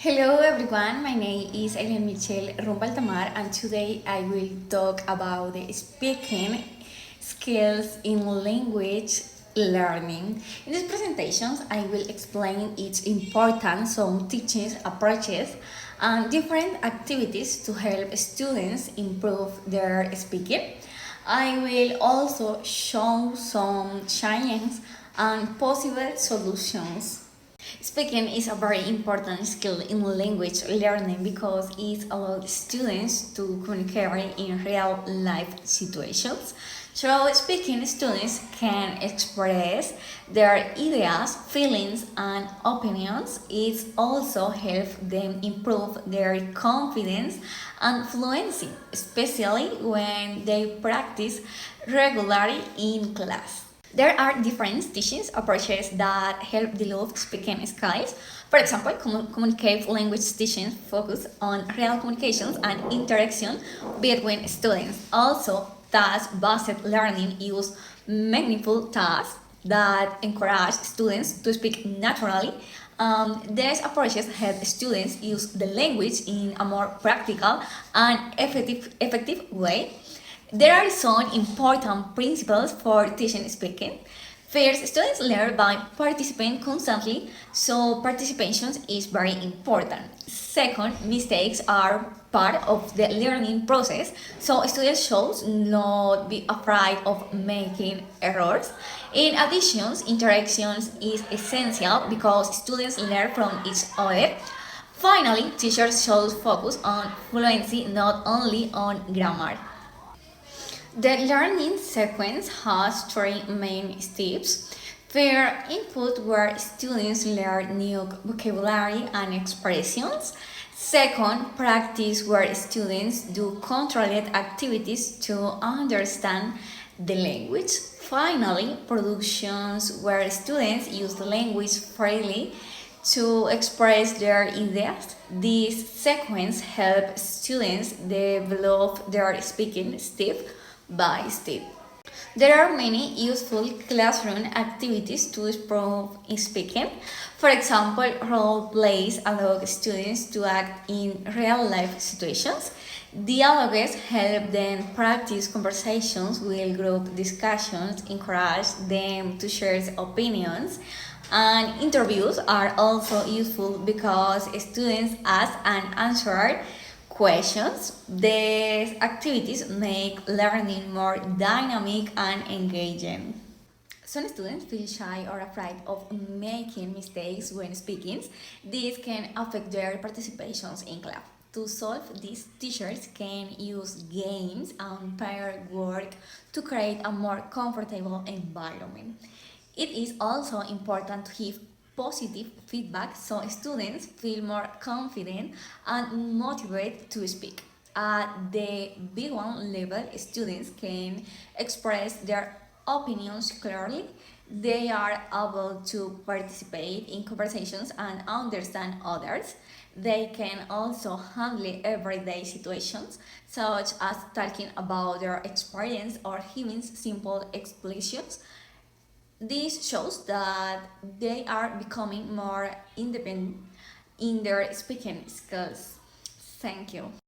Hello everyone, my name is Elian Michelle Rumbaltamar and today I will talk about the speaking skills in language learning. In these presentations, I will explain its importance, some teaching approaches, and different activities to help students improve their speaking. I will also show some challenges and possible solutions. Speaking is a very important skill in language learning because it allows students to communicate in real life situations. Through speaking, students can express their ideas, feelings, and opinions. It also helps them improve their confidence and fluency, especially when they practice regularly in class. There are different teaching approaches that help develop speaking skills. For example, communicate language teaching focus on real communications and interaction between students. Also, task-based learning use meaningful tasks that encourage students to speak naturally. These approaches help students use the language in a more practical and effective way. There are some important principles for teaching speaking. First, students learn by participating constantly, so participation is very important. Second, mistakes are part of the learning process, so students should not be afraid of making errors. In addition, interactions is essential because students learn from each other. Finally, teachers should focus on fluency, not only on grammar. The learning sequence has three main steps. First, input where students learn new vocabulary and expressions. Second, practice where students do controlled activities to understand the language. Finally, productions where students use the language freely to express their ideas. This sequence helps students develop their speaking step by step. There are many useful classroom activities to improve speaking. For example, role plays allow students to act in real life situations. Dialogues help them practice conversations, while group discussions encourage them to share opinions. And interviews are also useful because students ask and answer questions. These activities make learning more dynamic and engaging. Some students feel shy or afraid of making mistakes when speaking. This can affect their participations in class. To solve this, teachers can use games and pair work to create a more comfortable environment. It is also important to give positive feedback so students feel more confident and motivated to speak. At the B1 level, students can express their opinions clearly. They are able to participate in conversations and understand others. They can also handle everyday situations, such as talking about their experience or giving simple explanations. This shows that they are becoming more independent in their speaking skills. Thank you.